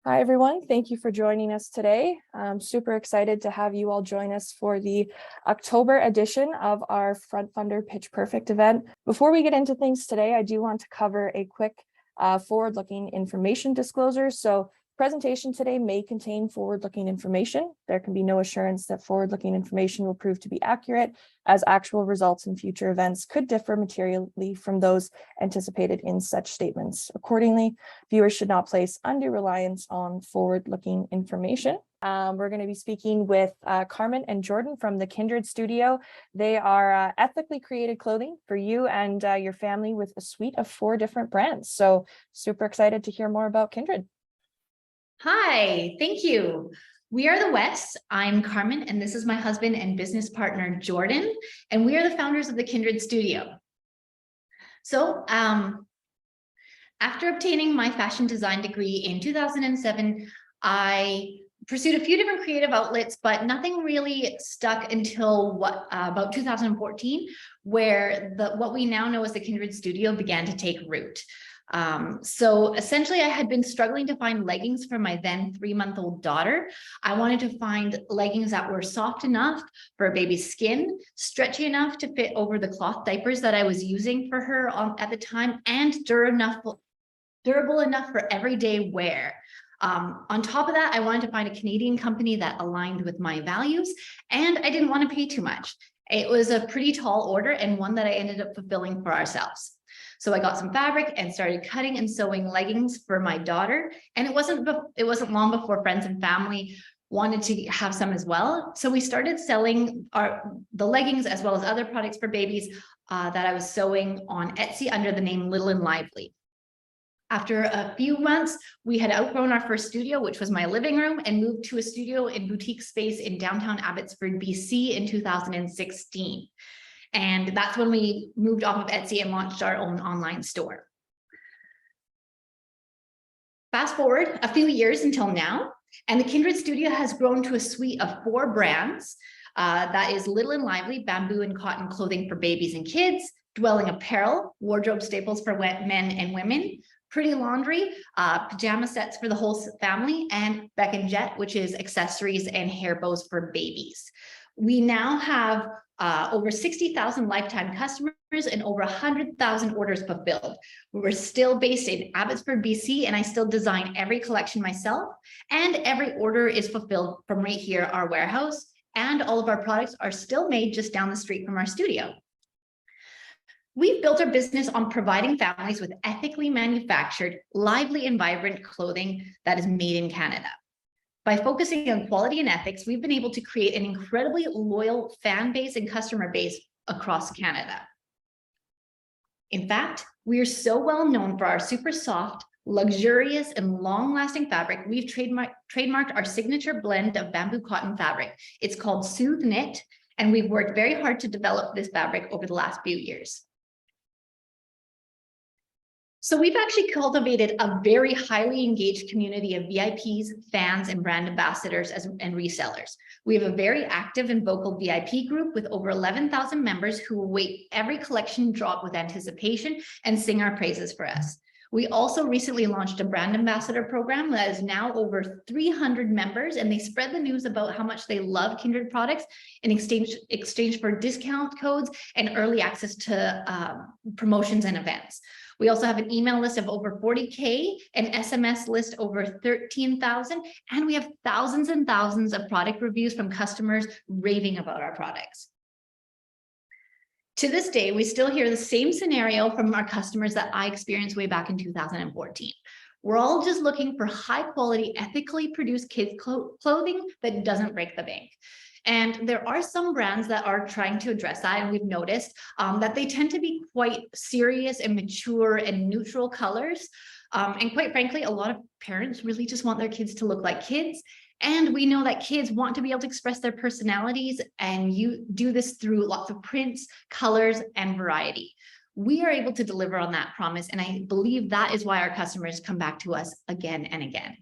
Hi, everyone. Thank you for joining us today. I'm super excited to have you all join us for the October edition of our FrontFundr Pitch Perfect event. Before we get into things today, I do want to cover a quick forward-looking information disclosure. So presentation today may contain forward-looking information. There can be no assurance that forward-looking information will prove to be accurate, as actual results in future events could differ materially from those anticipated in such statements. Accordingly, viewers should not place undue reliance on forward-looking information. We're going to be speaking with Carmen and Jordan from the Kindred Studio. They are ethically created clothing for you and your family with a suite of 4 different brands. So super excited to hear more about Kindred. Hi, thank you. We are the Wets. I'm Carmen, and this is my husband and business partner, Jordan, and we are the founders of the Kindred Studio. So after obtaining my fashion design degree in 2007, I pursued a few different creative outlets, but nothing really stuck until about 2014, where what we now know as the Kindred Studio began to take root. So essentially, I had been struggling to find leggings for my then 3-month-old daughter. I wanted to find leggings that were soft enough for a baby's skin, stretchy enough to fit over the cloth diapers that I was using for her at the time, and durable enough for everyday wear. On top of that, I wanted to find a Canadian company that aligned with my values, and I didn't want to pay too much. It was a pretty tall order and one that I ended up fulfilling for ourselves. So I got some fabric and started cutting and sewing leggings for my daughter. And it wasn't long before friends and family wanted to have some as well. So we started selling the leggings as well as other products for babies that I was sewing on Etsy under the name Little and Lively. After a few months, we had outgrown our first studio, which was my living room, and moved to a studio in boutique space in downtown Abbotsford, BC in 2016. And that's when we moved off of Etsy and launched our own online store. Fast forward a few years until now, and the Kindred Studio has grown to a suite of 4 brands. That is Little and Lively, bamboo and cotton clothing for babies and kids, Dwelling Apparel, wardrobe staples for men and women, Pretty Laundry, pajama sets for the whole family, and Beck and Jet, which is accessories and hair bows for babies. We now have over 60,000 lifetime customers and over 100,000 orders fulfilled. We're still based in Abbotsford, BC, and I still design every collection myself, and every order is fulfilled from right here, our warehouse, and all of our products are still made just down the street from our studio. We've built our business on providing families with ethically manufactured, lively and vibrant clothing that is made in Canada. By focusing on quality and ethics, we've been able to create an incredibly loyal fan base and customer base across Canada. In fact, we are so well known for our super soft, luxurious, and long-lasting fabric, we've trademarked our signature blend of bamboo cotton fabric. It's called Soothe Knit, and we've worked very hard to develop this fabric over the last few years. So we've actually cultivated a very highly engaged community of VIPs, fans, and brand ambassadors and resellers. We have a very active and vocal VIP group with over 11,000 members who await every collection drop with anticipation and sing our praises for us. We also recently launched a brand ambassador program that is now over 300 members, and they spread the news about how much they love Kindred products in exchange for discount codes and early access to promotions and events. We also have an email list of over 40K, an SMS list over 13,000, and we have thousands and thousands of product reviews from customers raving about our products. To this day, we still hear the same scenario from our customers that I experienced way back in 2014. We're all just looking for high quality, ethically produced kids clothing that doesn't break the bank. And there are some brands that are trying to address that, and we've noticed that they tend to be quite serious and mature and neutral colors. And quite frankly, a lot of parents really just want their kids to look like kids. And we know that kids want to be able to express their personalities, and you do this through lots of prints, colors, and variety. We are able to deliver on that promise, and I believe that is why our customers come back to us again and again.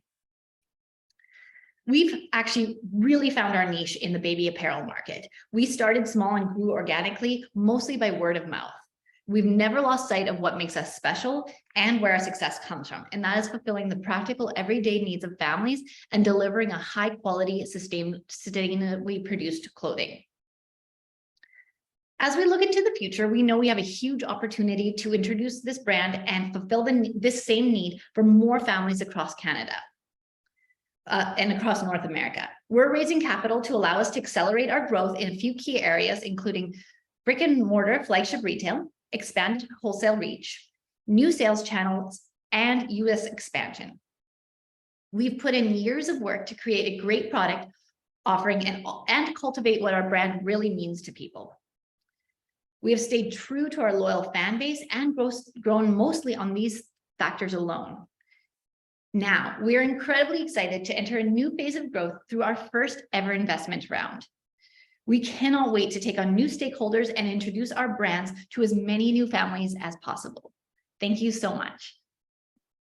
We've actually really found our niche in the baby apparel market. We started small and grew organically, mostly by word of mouth. We've never lost sight of what makes us special and where our success comes from, and that is fulfilling the practical everyday needs of families and delivering a high quality, sustainably produced clothing. As we look into the future, we know we have a huge opportunity to introduce this brand and fulfill this same need for more families across Canada and across North America. We're raising capital to allow us to accelerate our growth in a few key areas, including brick and mortar flagship retail, expanded wholesale reach, new sales channels, and US expansion. We've put in years of work to create a great product offering and cultivate what our brand really means to people. We have stayed true to our loyal fan base and grown mostly on these factors alone. Now, we are incredibly excited to enter a new phase of growth through our first ever investment round. We cannot wait to take on new stakeholders and introduce our brands to as many new families as possible. Thank you so much.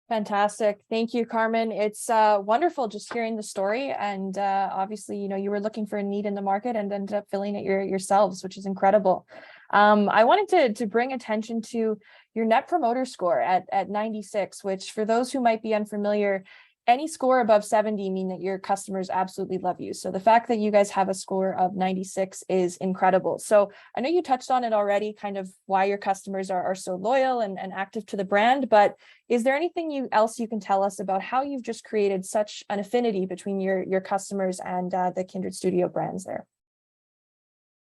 Fantastic. Thank you, Carmen. It's wonderful just hearing the story. And obviously, you were looking for a need in the market and ended up filling it yourselves, which is incredible. I wanted to bring attention to your Net Promoter Score at 96, which for those who might be unfamiliar, any score above 70 mean that your customers absolutely love you. So the fact that you guys have a score of 96 is incredible. So I know you touched on it already, kind of why your customers are so loyal and active to the brand, but is there anything else you can tell us about how you've just created such an affinity between your customers and the Kindred Studio brands there?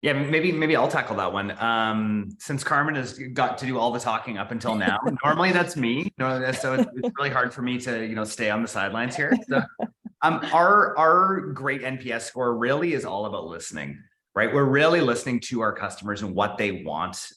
Yeah, maybe I'll tackle that one. Since Carmen has got to do all the talking up until now, normally that's me. So it's really hard for me to stay on the sidelines here. So, our great NPS score really is all about listening, right? We're really listening to our customers and what they want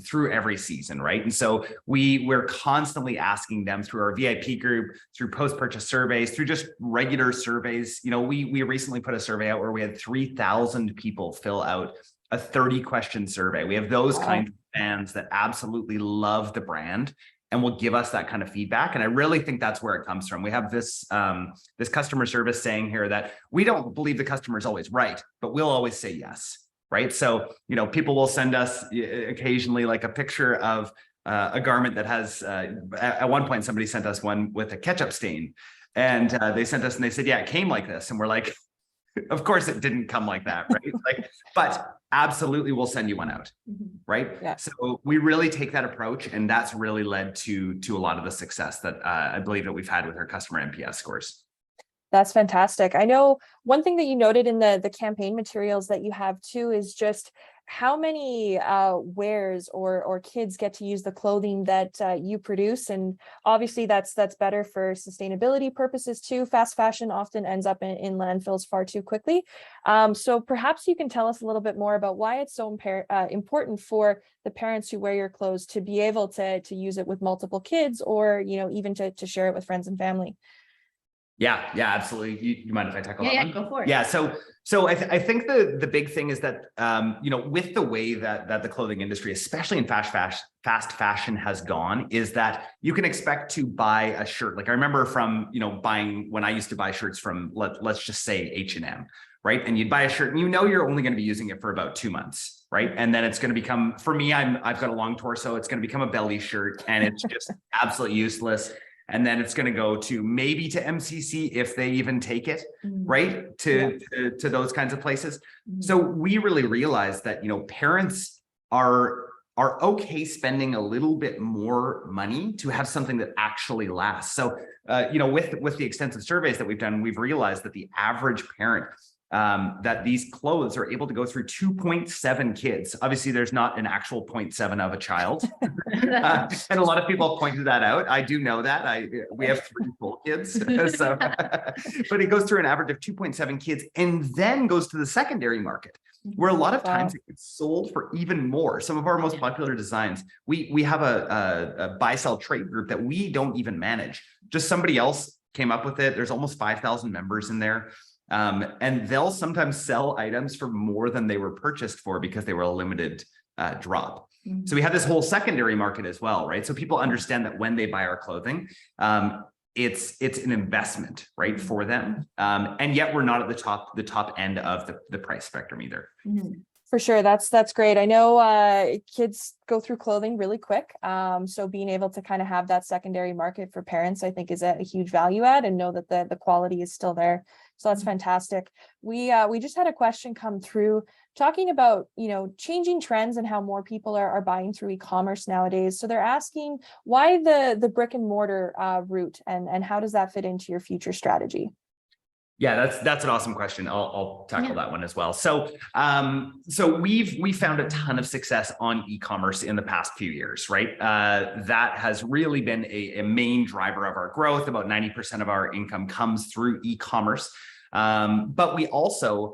through every season, right? And so we're constantly asking them through our VIP group, through post-purchase surveys, through just regular surveys. We recently put a survey out where we had 3,000 people fill out a 30-question survey. We have those kinds of fans that absolutely love the brand and will give us that kind of feedback. And I really think that's where it comes from. We have this customer service saying here that we don't believe the customer is always right, but we'll always say yes, right? So, people will send us occasionally like a picture of a garment that has, at one point, somebody sent us one with a ketchup stain, and they sent us and they said, yeah, it came like this. And we're like, of course it didn't come like that, right? But absolutely we'll send you one out, right? Yeah. So we really take that approach, and that's really led to a lot of the success that I believe that we've had with our customer NPS scores. That's fantastic. I know one thing that you noted in the campaign materials that you have too is just how many wears or kids get to use the clothing that you produce. And obviously that's better for sustainability purposes too. Fast fashion often ends up in landfills far too quickly. So perhaps you can tell us a little bit more about why it's so important for the parents who wear your clothes to be able to use it with multiple kids, or even to share it with friends and family. Yeah, absolutely. You mind if I tackle that one? Yeah, go for it. Yeah, so I think the big thing is that with the way that the clothing industry, especially in fast fashion, has gone, is that you can expect to buy a shirt. Like I remember from buying when I used to buy shirts from let's just say H&M, right? And you'd buy a shirt and you're only going to be using it for about 2 months, right? And then it's going to become, for me, I've got a long torso, it's going to become a belly shirt, and it's just absolutely useless. And then it's going to go to maybe to MCC if they even take it, right? To those kinds of places. So we really realized that, parents are okay spending a little bit more money to have something that actually lasts. So, with the extensive surveys that we've done, we've realized that the average parent, that these clothes are able to go through 2.7 kids. Obviously, there's not an actual 0.7 of a child. And a lot of people have pointed that out. I do know that. We have 3 full kids. So, but it goes through an average of 2.7 kids and then goes to the secondary market, where a lot of times it gets sold for even more. Some of our most popular designs, we have a buy-sell trade group that we don't even manage. Just somebody else came up with it. There's almost 5,000 members in there. And they'll sometimes sell items for more than they were purchased for because they were a limited drop. So we have this whole secondary market as well, right? So people understand that when they buy our clothing, it's an investment, right, for them. And yet we're not at the top end of the price spectrum either. For sure. That's great. I know kids go through clothing really quick. So being able to kind of have that secondary market for parents, I think is a huge value add, and know that the quality is still there. So that's fantastic. We just had a question come through talking about, changing trends and how more people are buying through e-commerce nowadays. So they're asking why the brick and mortar route, and how does that fit into your future strategy? Yeah, that's an awesome question. I'll tackle that one as well. So we found a ton of success on e-commerce in the past few years, right? That has really been a main driver of our growth. About 90% of our income comes through e-commerce. But we also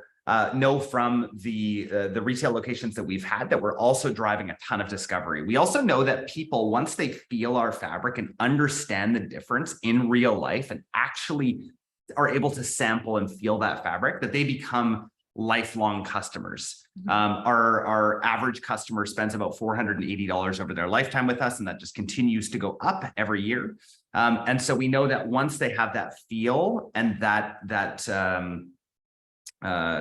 know from the retail locations that we've had that we're also driving a ton of discovery. We also know that people, once they feel our fabric and understand the difference in real life and actually are able to sample and feel that fabric, that they become lifelong customers. Our average customer spends about $480 over their lifetime with us, and that just continues to go up every year. And so we know that once they have that feel and that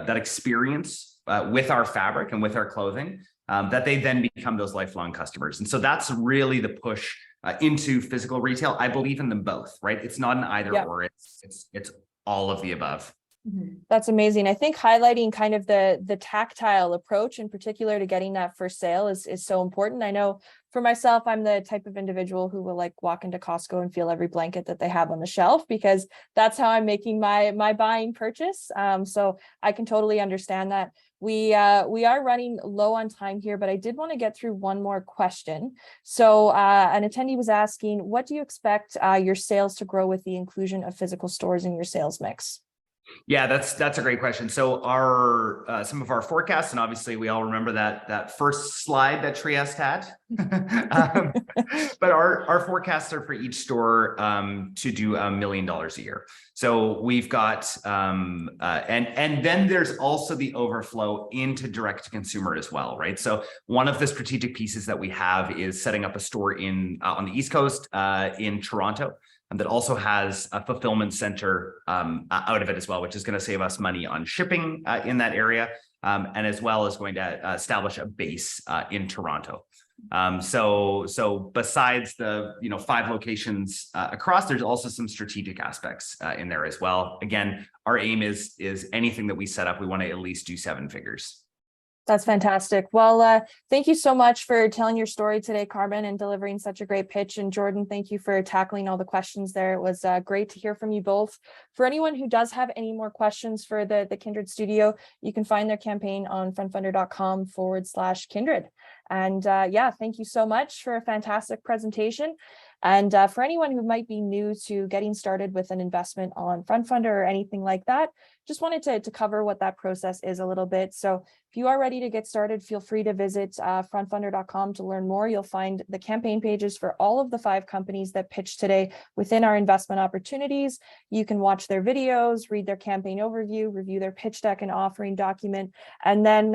experience with our fabric and with our clothing, that they then become those lifelong customers. And so that's really the push into physical retail. I believe in them both, right? It's not an either or, it's all of the above. That's amazing. I think highlighting kind of the tactile approach in particular to getting that first sale is so important. I know for myself, I'm the type of individual who will like walk into Costco and feel every blanket that they have on the shelf, because that's how I'm making my buying purchase. So I can totally understand that. We are running low on time here, but I did want to get through one more question. So an attendee was asking, what do you expect your sales to grow with the inclusion of physical stores in your sales mix? Yeah, that's a great question. So our some of our forecasts, and obviously we all remember that first slide that Trieste had. But our forecasts are for each store to do $1 million a year. So we've got and then there's also the overflow into direct to consumer as well, right? So one of the strategic pieces that we have is setting up a store on the East Coast in Toronto. And that also has a fulfillment center out of it as well, which is going to save us money on shipping in that area, and as well as going to establish a base in Toronto. So besides the 5 locations across, there's also some strategic aspects in there as well. Again, our aim is anything that we set up, we want to at least do 7 figures. That's fantastic. Well, thank you so much for telling your story today, Carmen, and delivering such a great pitch. And Jordan, thank you for tackling all the questions there. It was great to hear from you both. For anyone who does have any more questions for the Kindred Studio, you can find their campaign on frontfundr.com/Kindred. And yeah, thank you so much for a fantastic presentation. And for anyone who might be new to getting started with an investment on FrontFundr or anything like that, just wanted to cover what that process is a little bit. So if you are ready to get started, feel free to visit frontfundr.com to learn more. You'll find the campaign pages for all of the 5 companies that pitched today within our investment opportunities. You can watch their videos, read their campaign overview, review their pitch deck and offering document. And then,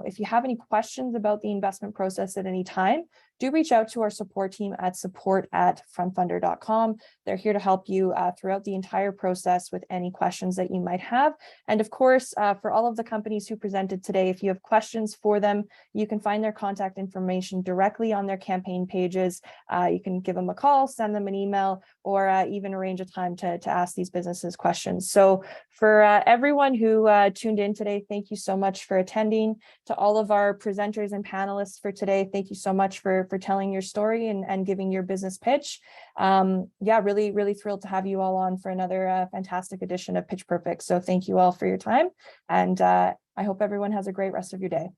if you have any questions about the investment process at any time, do reach out to our support team at support@frontfundr.com. They're here to help you throughout the entire process with any questions that you might have. And of course, for all of the companies who presented today, if you have questions for them, you can find their contact information directly on their campaign pages. You can give them a call, send them an email, or even arrange a time to ask these businesses questions. So for everyone who tuned in today, thank you so much for attending. To all of our presenters and panelists for today, thank you so much for telling your story and giving your business pitch. Yeah, really thrilled to have you all on for another fantastic edition of Pitch Perfect. So thank you all for your time, and I hope everyone has a great rest of your day.